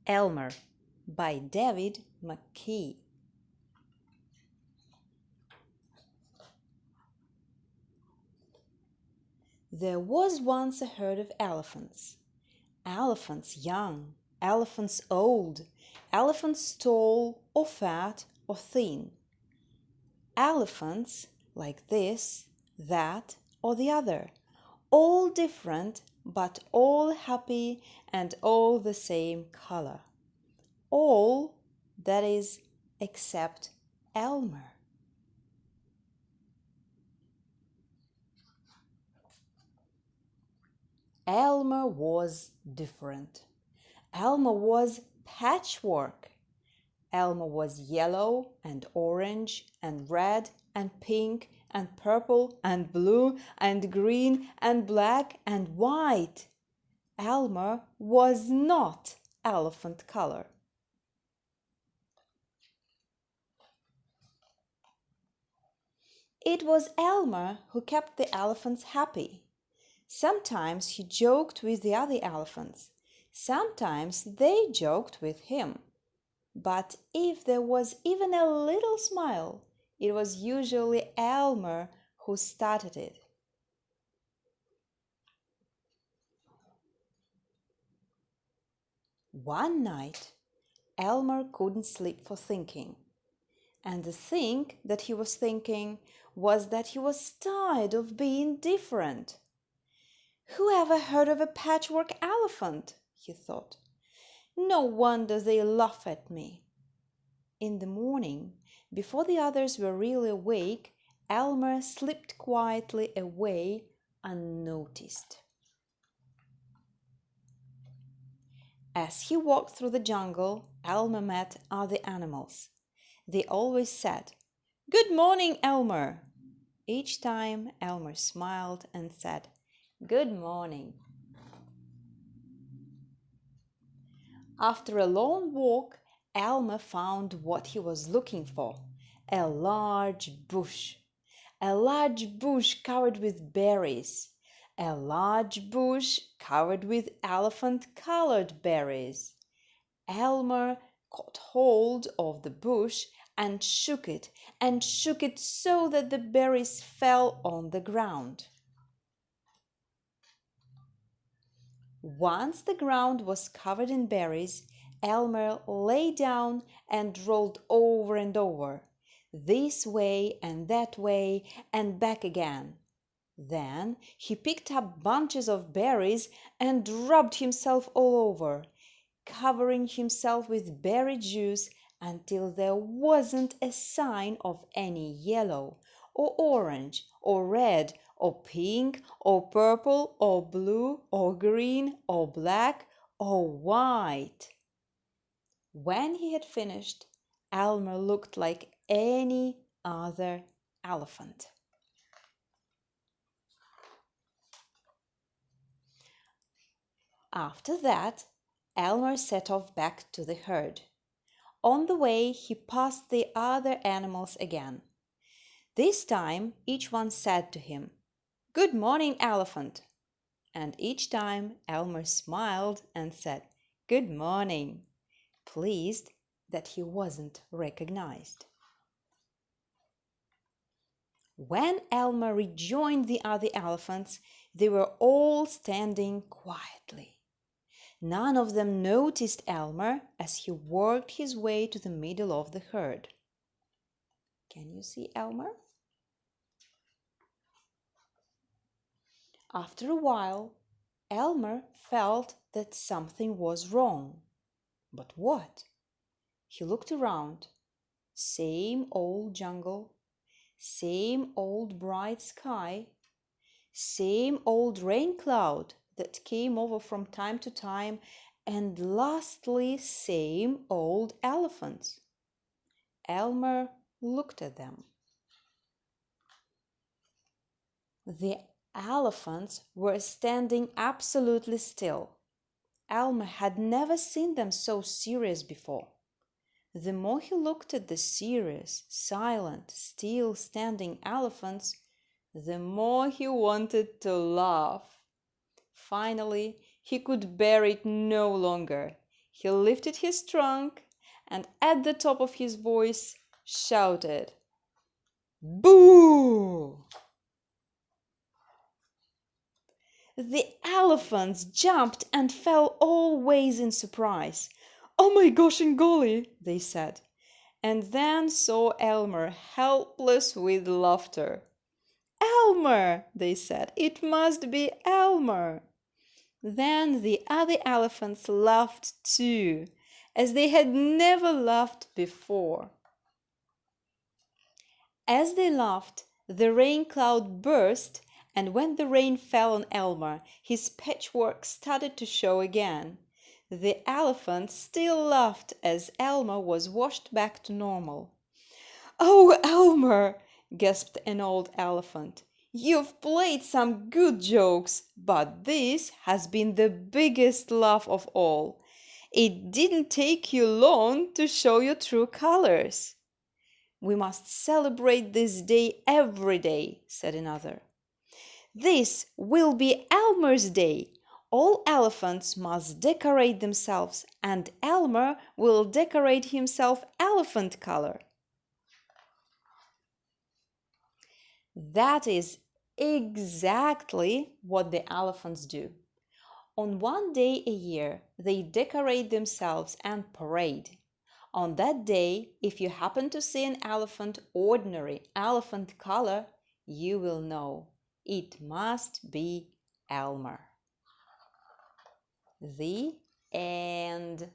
Elmer by David McKee. There was once a herd of elephants. Elephants young, elephants old, elephants tall or fat or thin. Elephants like this, that, or the other, all different but all happy and all the same color. All, that is, except Elmer. Elmer was different. Elmer was patchwork. Elmer was yellow and orange and red and pink and purple and blue and green and black and white. Elmer was not elephant color. It was Elmer who kept the elephants happy. Sometimes he joked with the other elephants. Sometimes they joked with him. But if there was even a little smile, it was usually Elmer who started it. One night, Elmer couldn't sleep for thinking. And the thing that he was thinking was that he was tired of being different. Who ever heard of a patchwork elephant? He thought. No wonder they laugh at me. In the morning, before the others were really awake, Elmer slipped quietly away unnoticed. As he walked through the jungle, Elmer met other animals. They always said, "Good morning, Elmer." Each time Elmer smiled and said, "Good morning." After a long walk, Elmer found what he was looking for, a large bush. A large bush covered with berries. A large bush covered with elephant-colored berries. Elmer caught hold of the bush and shook it so that the berries fell on the ground. Once the ground was covered in berries, Elmer lay down and rolled over and over, this way and that way and back again. Then he picked up bunches of berries and rubbed himself all over, covering himself with berry juice until there wasn't a sign of any yellow or orange or red or pink or purple or blue or green or black or white. When he had finished, Elmer looked like any other elephant. After that, Elmer set off back to the herd. On the way, he passed the other animals again. This time, each one said to him, "Good morning, elephant." And each time, Elmer smiled and said, "Good morning," pleased that he wasn't recognized. When Elmer rejoined the other elephants, they were all standing quietly. None of them noticed Elmer as he worked his way to the middle of the herd. Can you see Elmer? After a while, Elmer felt that something was wrong. But what? He looked around. Same old jungle, same old bright sky, same old rain cloud that came over from time to time, and lastly, same old elephants. Elmer looked at them. The elephants were standing absolutely still. Elmer had never seen them so serious before. The more he looked at the serious, silent, still standing elephants, the more he wanted to laugh. Finally, he could bear it no longer. He lifted his trunk and at the top of his voice shouted, "Boo!" The elephants jumped and fell all ways in surprise. "Oh my gosh and golly," they said, and then saw Elmer helpless with laughter. "Elmer," they said, "it must be Elmer." Then the other elephants laughed too, as they had never laughed before. As they laughed, the rain cloud burst, and when the rain fell on Elmer, his patchwork started to show again. The elephants still laughed as Elmer was washed back to normal. "Oh, Elmer," gasped an old elephant, "you've played some good jokes, but this has been the biggest laugh of all. It didn't take you long to show your true colors." "We must celebrate this day every day," said another. "This will be Elmer's Day. All elephants must decorate themselves, and Elmer will decorate himself elephant color." That is exactly what the elephants do. On one day a year, they decorate themselves and parade. On that day, if you happen to see an elephant, ordinary elephant color, you will know it must be Elmer. The end.